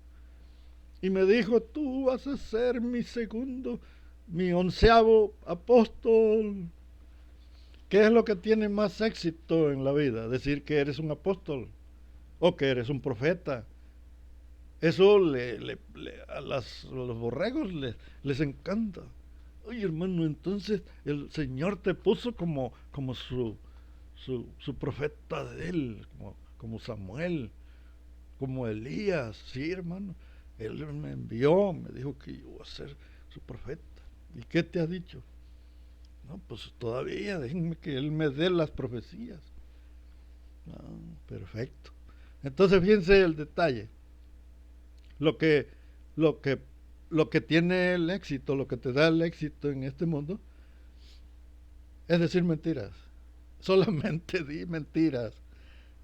Y me dijo, tú vas a ser mi 11º apóstol. ¿Qué es lo que tiene más éxito en la vida? Decir que eres un apóstol o que eres un profeta. Eso a los borregos les encanta. Oye, hermano, entonces el Señor te puso como su profeta de él, como Samuel, como Elías. Sí, hermano, él me envió, me dijo que yo iba a ser su profeta. ¿Y qué te ha dicho? No, pues todavía, déjenme que él me dé las profecías. Ah, perfecto. Entonces, fíjense el detalle. Lo que, lo que, lo que tiene el éxito, lo que te da el éxito en este mundo, es decir mentiras. Solamente di mentiras.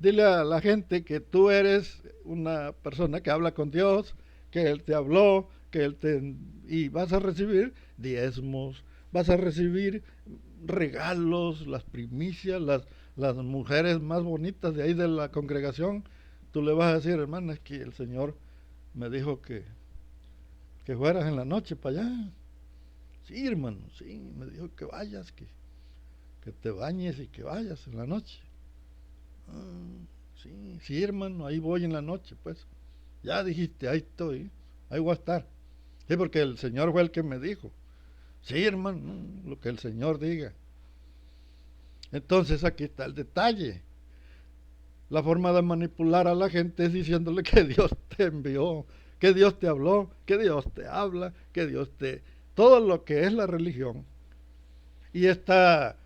Dile a la gente que tú eres una persona que habla con Dios, que Él te habló, y vas a recibir diezmos, vas a recibir regalos, las primicias, las mujeres más bonitas de ahí de la congregación. Tú le vas a decir, hermana, es que el Señor me dijo que fueras en la noche para allá. Sí, hermano, sí, me dijo que vayas, que te bañes y que vayas en la noche. Ah, sí, sí, hermano, ahí voy en la noche, pues. Ya dijiste, ahí estoy, ahí voy a estar. Sí, porque el Señor fue el que me dijo. Sí, hermano, lo que el Señor diga. Entonces aquí está el detalle. La forma de manipular a la gente es diciéndole que Dios te envió, que Dios te habló, que Dios te habla, que Dios te... Todo lo que es la religión. Y esta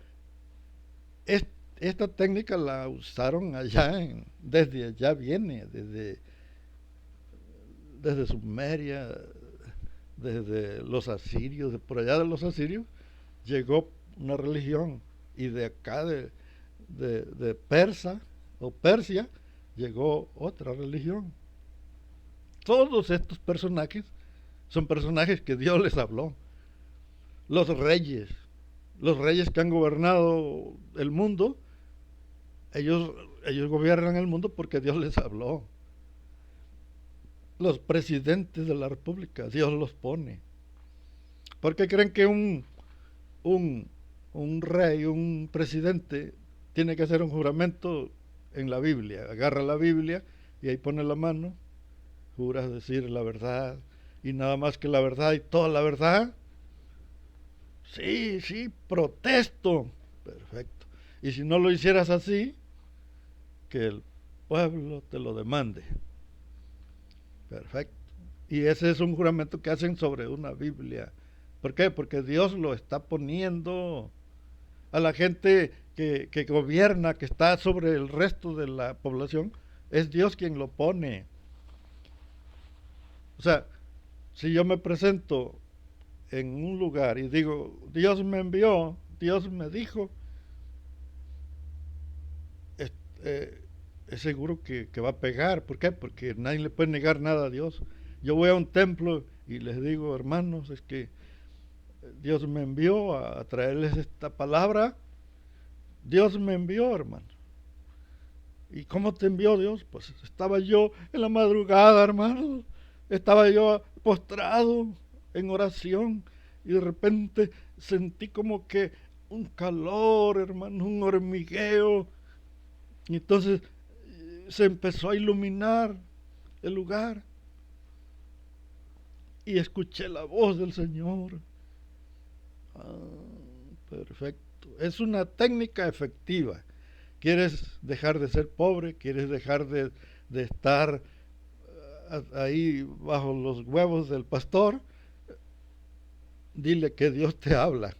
técnica la usaron desde allá viene, desde Sumeria, desde los asirios, de por allá de los asirios, llegó una religión y de acá de Persa o Persia llegó otra religión. Todos estos personajes son personajes que Dios les habló. Los reyes que han gobernado el mundo, ellos gobiernan el mundo porque Dios les habló. Los presidentes de la república, Dios los pone. ¿Por qué creen que un rey, un presidente, tiene que hacer un juramento en la Biblia? Agarra la Biblia y ahí pone la mano, juras decir la verdad y nada más que la verdad y toda la verdad. Sí, sí, protesto. Perfecto. Y si no lo hicieras así, que el pueblo te lo demande. Perfecto. Y ese es un juramento que hacen sobre una Biblia. ¿Por qué? Porque Dios lo está poniendo a la gente que gobierna, que está sobre el resto de la población. Es Dios quien lo pone. O sea, si yo me presento en un lugar y digo, Dios me envió, Dios me dijo, es seguro que va a pegar. ¿Por qué? Porque nadie le puede negar nada a Dios. Yo voy a un templo y les digo, hermanos, es que Dios me envió a traerles esta palabra. Dios me envió, hermano. ¿Y cómo te envió Dios? Pues estaba yo en la madrugada, hermano. Estaba yo postrado en oración y de repente sentí como que un calor, hermano, un hormigueo. Y entonces se empezó a iluminar el lugar y escuché la voz del Señor. Ah, perfecto. Es una técnica efectiva. ¿Quieres dejar de ser pobre? ¿Quieres dejar de estar ahí bajo los huevos del pastor? Dile que Dios te habla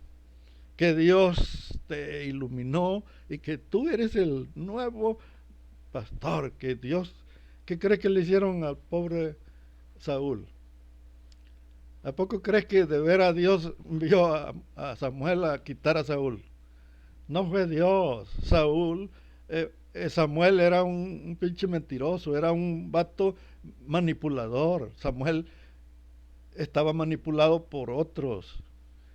que Dios te iluminó y que tú eres el nuevo pastor, que Dios, ¿qué crees que le hicieron al pobre Saúl? ¿A poco crees que de veras Dios envió a Samuel a quitar a Saúl? No fue Dios. Samuel era un pinche mentiroso, era un vato manipulador. Samuel estaba manipulado por otros.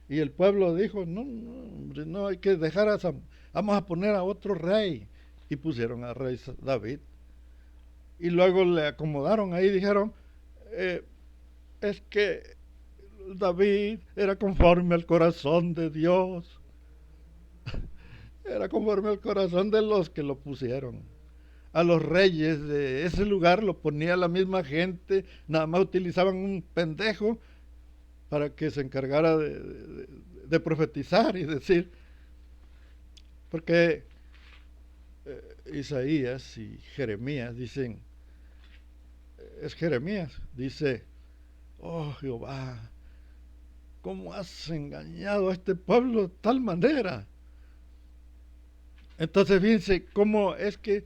Y el pueblo dijo, no, no, no hay que dejar a Samuel, vamos a poner a otro rey. Y pusieron al rey David. Y luego le acomodaron ahí, dijeron, eh, es que David era conforme al corazón de Dios. Era conforme al corazón de los que lo pusieron. A los reyes de ese lugar lo ponía la misma gente, nada más utilizaban un pendejo para que se encargara de profetizar y decir, porque Isaías y Jeremías dicen, es Jeremías, dice, oh Jehová, ¿cómo has engañado a este pueblo de tal manera? Entonces fíjense cómo es que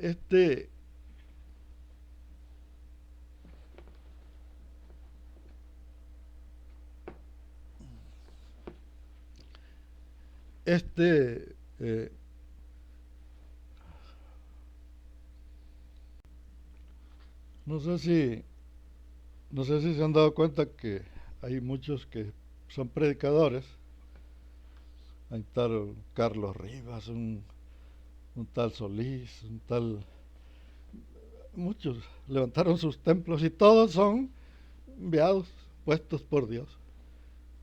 este este no sé si no sé si se han dado cuenta que hay muchos que son predicadores. Hay tal Carlos Rivas, un tal Solís, un tal, muchos levantaron sus templos y todos son enviados, puestos por Dios.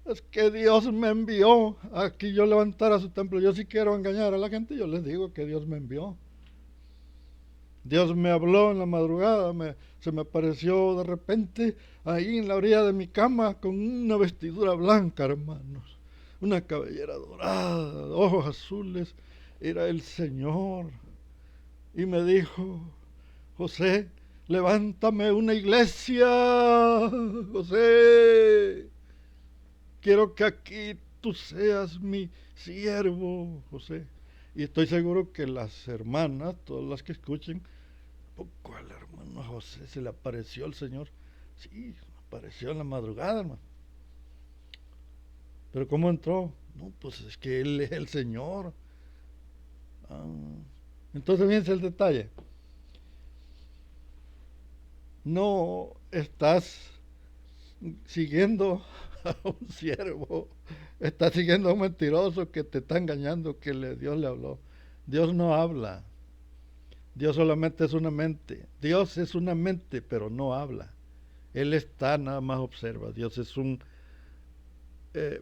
Es que Dios me envió a que yo levantara su templo. Yo si quiero engañar a la gente, yo les digo que Dios me envió. Dios me habló en la madrugada, se me apareció de repente ahí en la orilla de mi cama con una vestidura blanca, hermanos, una cabellera dorada, ojos azules. Era el Señor. Y me dijo, José, levántame una iglesia, José. Quiero que aquí tú seas mi siervo, José. Y estoy seguro que las hermanas, todas las que escuchen, poco al hermano José se le apareció el Señor. Sí, apareció en la madrugada, hermano. Pero ¿cómo entró? No, pues es que Él es el Señor. Ah, entonces fíjense el detalle. No estás siguiendo a un siervo, estás siguiendo a un mentiroso que te está engañando, que Dios le habló. Dios no habla. Dios solamente es una mente. Dios es una mente, pero no habla. Él está, nada más observa. Dios es un...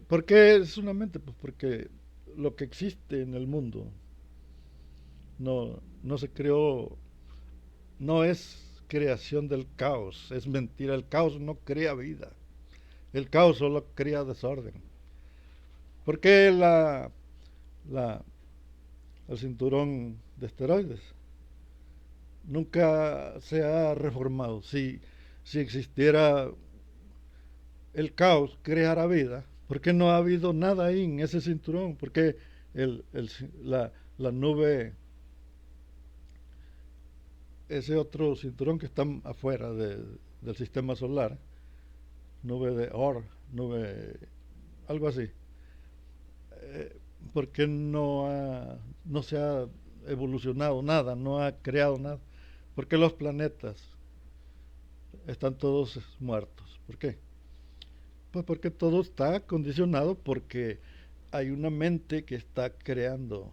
¿por qué es una mente? Pues porque lo que existe en el mundo no se creó, no es creación del caos, es mentira. El caos no crea vida. El caos solo crea desorden. ¿Por qué el cinturón de esteroides nunca se ha reformado? Si existiera el caos, creara vida. ¿Por qué no ha habido nada ahí en ese cinturón? ¿Por qué el, el, la nube, ese otro cinturón que está afuera del sistema solar, nube de Oort, nube, algo así, ¿por qué no se ha evolucionado nada, no ha creado nada? ¿Por qué los planetas están todos muertos? ¿Por qué? Pues porque todo está condicionado porque hay una mente que está creando.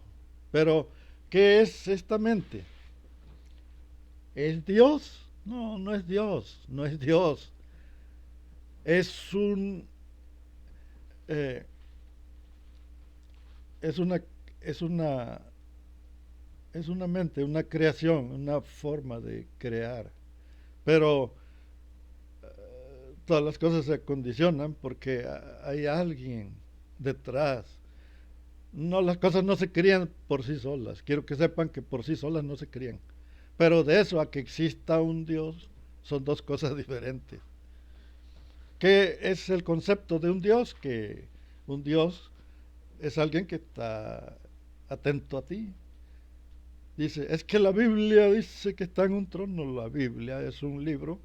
Pero, ¿qué es esta mente? ¿Es Dios? No, no es Dios, no es Dios. Es un... eh, es una... es una... es una mente, una creación, una forma de crear. Pero todas las cosas se condicionan porque hay alguien detrás. No, las cosas no se crían por sí solas. Quiero que sepan que por sí solas no se crían. Pero de eso a que exista un Dios son dos cosas diferentes. ¿Qué es el concepto de un Dios? Que un Dios es alguien que está atento a ti. Dice, es que la Biblia dice que está en un trono. La Biblia es un libro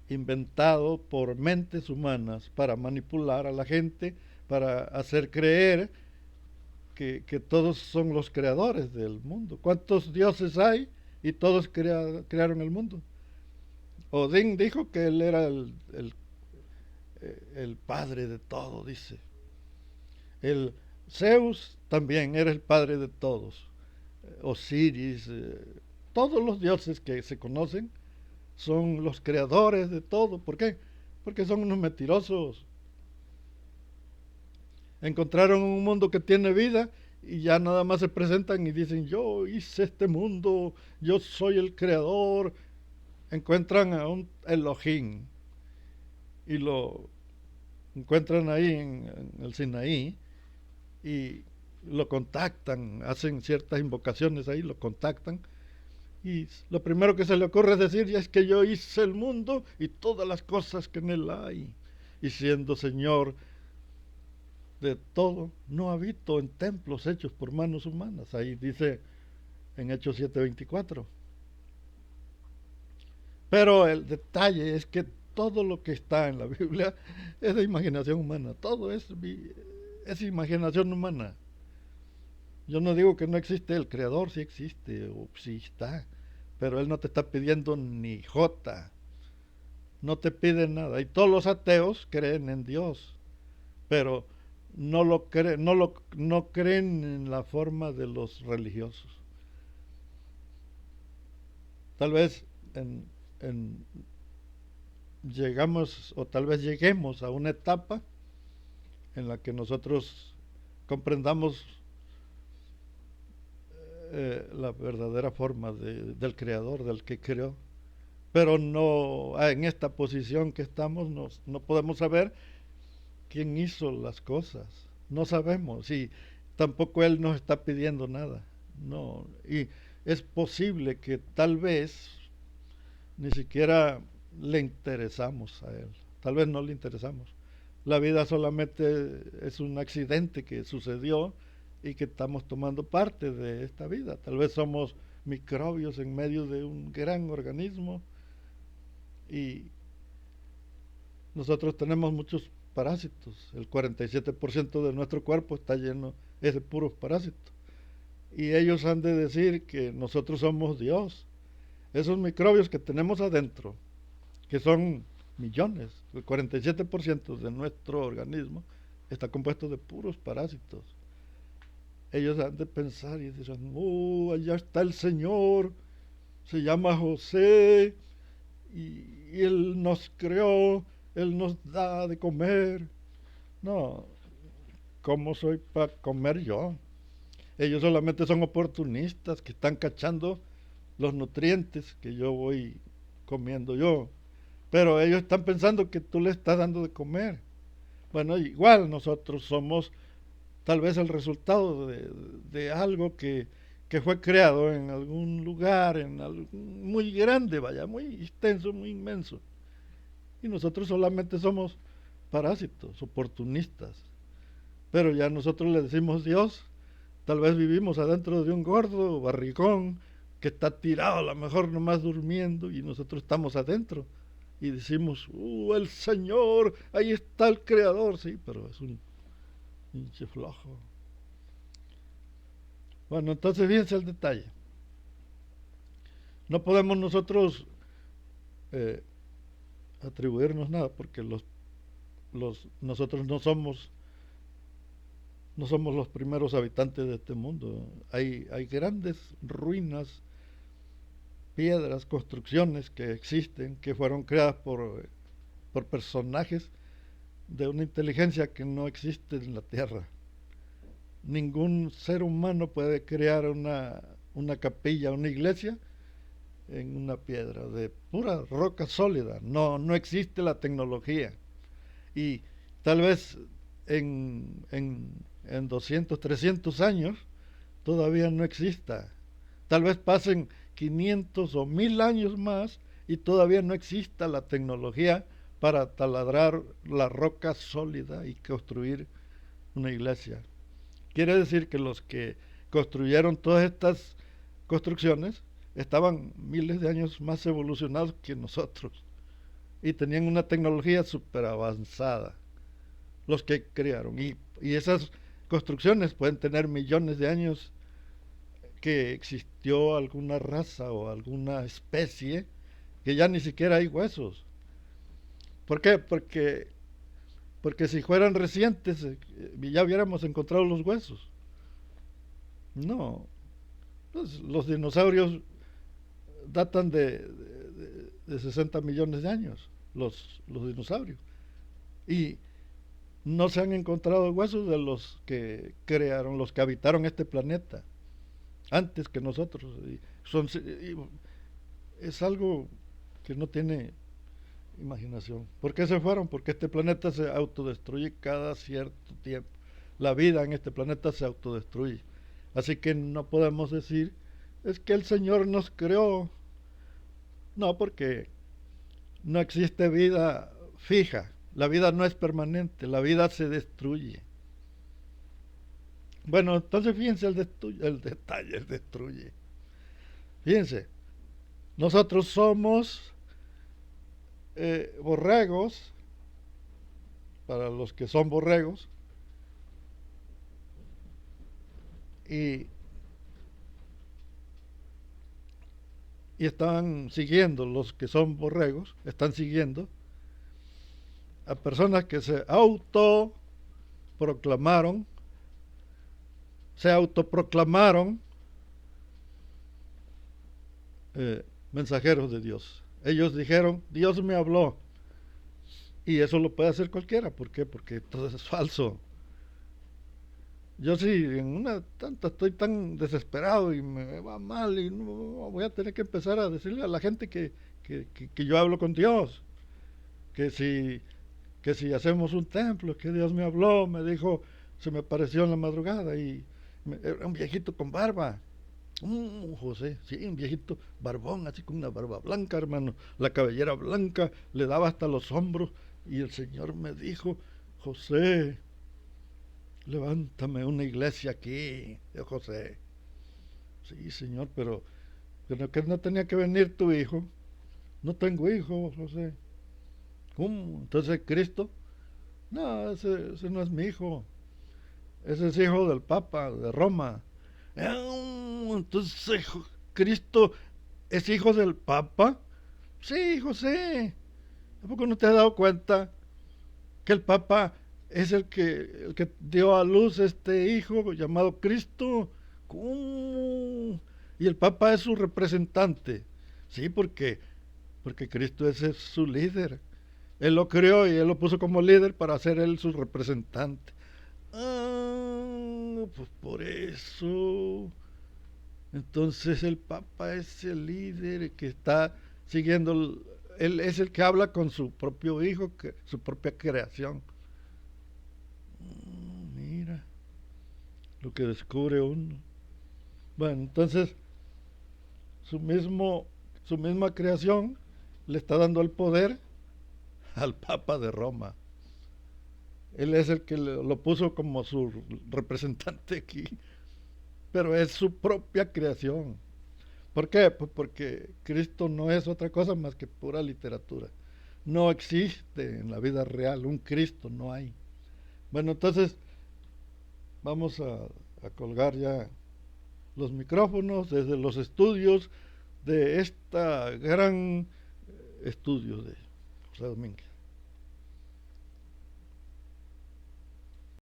inventado por mentes humanas para manipular a la gente, para hacer creer que todos son los creadores del mundo. ¿Cuántos dioses hay? Y todos crearon el mundo. Odín dijo que él era el padre de todo, dice. El Zeus también era el padre de todos. Osiris, todos los dioses que se conocen son los creadores de todo. ¿Por qué? Porque son unos mentirosos. Encontraron un mundo que tiene vida y ya nada más se presentan y dicen, yo hice este mundo, yo soy el creador. Encuentran a un Elohim y lo encuentran ahí en el Sinaí y lo contactan, hacen ciertas invocaciones ahí, lo contactan y lo primero que se le ocurre decir ya es que yo hice el mundo y todas las cosas que en él hay, y siendo Señor de todo, no habito en templos hechos por manos humanas. Ahí dice en Hechos 7:24. Pero el detalle es que todo lo que está en la Biblia es de imaginación humana, todo es imaginación humana. Yo no digo que no existe el creador, sí existe, o sí está, pero él no te está pidiendo ni jota, no te pide nada. Y todos los ateos creen en Dios, pero no creen en la forma de los religiosos. Tal vez en llegamos, o tal vez lleguemos a una etapa en la que nosotros comprendamos la verdadera forma del creador, del que creó. Pero no, en esta posición que estamos, no podemos saber quién hizo las cosas. No sabemos y tampoco él nos está pidiendo nada. No, y es posible que tal vez ni siquiera le interesamos a él. Tal vez no le interesamos. La vida solamente es un accidente que sucedió y que estamos tomando parte de esta vida. Tal vez somos microbios en medio de un gran organismo y nosotros tenemos muchos parásitos. El 47% de nuestro cuerpo está lleno de puros parásitos. Y ellos han de decir que nosotros somos Dios. Esos microbios que tenemos adentro, que son millones, el 47% de nuestro organismo está compuesto de puros parásitos. Ellos han de pensar y dirán, oh, allá está el Señor, se llama José, y Él nos creó, Él nos da de comer. No, ¿cómo soy para comer yo? Ellos solamente son oportunistas que están cachando los nutrientes que yo voy comiendo yo. Pero ellos están pensando que tú le estás dando de comer. Bueno, igual nosotros somos tal vez el resultado de algo que fue creado en algún lugar, muy grande, vaya, muy extenso, muy inmenso. Y nosotros solamente somos parásitos, oportunistas. Pero ya nosotros le decimos Dios, tal vez vivimos adentro de un gordo barrigón que está tirado a lo mejor nomás durmiendo y nosotros estamos adentro. Y decimos, el Señor, ahí está el Creador, sí, pero es un pinche flojo. Bueno, entonces fíjense el detalle. No podemos nosotros atribuirnos nada porque nosotros no somos los primeros habitantes de este mundo. Hay grandes ruinas, piedras, construcciones que existen, que fueron creadas por personajes de una inteligencia que no existe en la Tierra. Ningún ser humano puede crear una capilla, una iglesia en una piedra de pura roca sólida. No existe la tecnología. Y tal vez en 200, 300 años todavía no exista. Tal vez pasen 500 o 1000 años más y todavía no exista la tecnología para taladrar la roca sólida y construir una iglesia. Quiere decir que los que construyeron todas estas construcciones estaban miles de años más evolucionados que nosotros y tenían una tecnología súper avanzada, los que crearon. Y esas construcciones pueden tener millones de años que existió alguna raza o alguna especie que ya ni siquiera hay huesos. ¿Por qué? Porque si fueran recientes ya hubiéramos encontrado los huesos. No, pues los dinosaurios datan de 60 millones de años, los dinosaurios. Y no se han encontrado huesos de los que crearon, los que habitaron este planeta, antes que nosotros. Es algo que no tiene imaginación. ¿Por qué se fueron? Porque este planeta se autodestruye cada cierto tiempo. La vida en este planeta se autodestruye. Así que no podemos decir, es que el Señor nos creó. No, porque no existe vida fija. La vida no es permanente, la vida se destruye. Bueno, entonces fíjense el detalle, el destruye. Fíjense, nosotros somos borregos, para los que son borregos, y están siguiendo, los que son borregos, están siguiendo a personas que se autoproclamaron mensajeros de Dios. Ellos dijeron, Dios me habló. Y eso lo puede hacer cualquiera. ¿Por qué? Porque todo eso es falso. Yo sí, en una tanta estoy tan desesperado y me va mal y no, voy a tener que empezar a decirle a la gente que yo hablo con Dios. Que si hacemos un templo, que Dios me habló, me dijo, se me apareció en la madrugada y era un viejito con barba. José, sí, un viejito barbón, así con una barba blanca, hermano, la cabellera blanca, le daba hasta los hombros, y el Señor me dijo, José, levántame una iglesia aquí. Yo, José, sí, Señor, pero que no tenía que venir tu hijo. No tengo hijo, José. ¿Cómo? Entonces, ¿Cristo? No, ese no es mi hijo. Ese es hijo del Papa de Roma. Entonces, ¿Cristo es hijo del Papa? Sí, José. ¿A poco no te has dado cuenta que el Papa es el que dio a luz este hijo llamado Cristo? ¿Cómo? Y el Papa es su representante. Sí, porque Cristo es su líder. Él lo creó y él lo puso como líder para ser él su representante. Pues por eso. Entonces el Papa es el líder que está siguiendo, él es el que habla con su propio hijo, su propia creación. Mira lo que descubre uno. Bueno, entonces su misma creación le está dando el poder al Papa de Roma. Él es el que lo puso como su representante aquí, pero es su propia creación. ¿Por qué? Pues porque Cristo no es otra cosa más que pura literatura. No existe en la vida real un Cristo, no hay. Bueno, entonces vamos a colgar ya los micrófonos desde los estudios de esta gran estudio de José Domínguez.